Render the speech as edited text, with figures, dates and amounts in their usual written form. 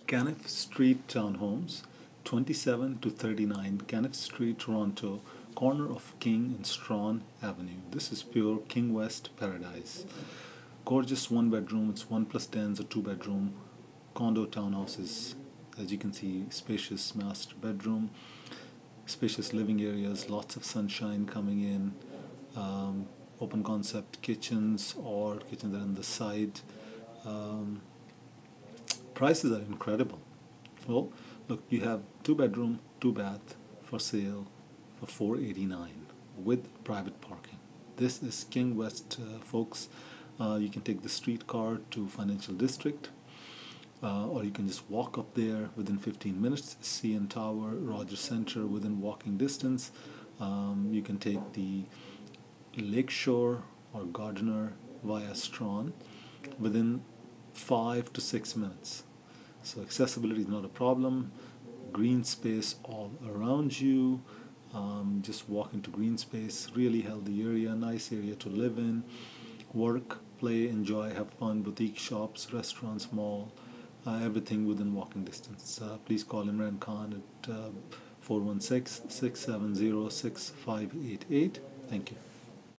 Canniff Street Townhomes, 27 to 39 Canniff Street, Toronto, corner of King and Strawn Avenue. This is pure King West paradise. Gorgeous one bedroom, it's 1+10s, a 2 bedroom condo townhouses. As you can see, spacious master bedroom, spacious living areas, lots of sunshine coming in, open concept kitchens or kitchens that are on the side. Prices are incredible. Well, look, you have 2 bedroom, 2 bath for sale for $489 with private parking. This is King West, folks. You can take the streetcar to Financial District, or you can just walk up there within 15 minutes. CN Tower, Rogers Center within walking distance. You can take the Lakeshore or Gardiner via Strawn within 5 to 6 minutes. So accessibility is not a problem. Green space all around you. Just walk into green space. Really healthy area, nice area to live in, work, play, enjoy, have fun. Boutique shops, restaurants, mall, everything within walking distance. Please call Imran Khan at 416-670-6588. Thank you.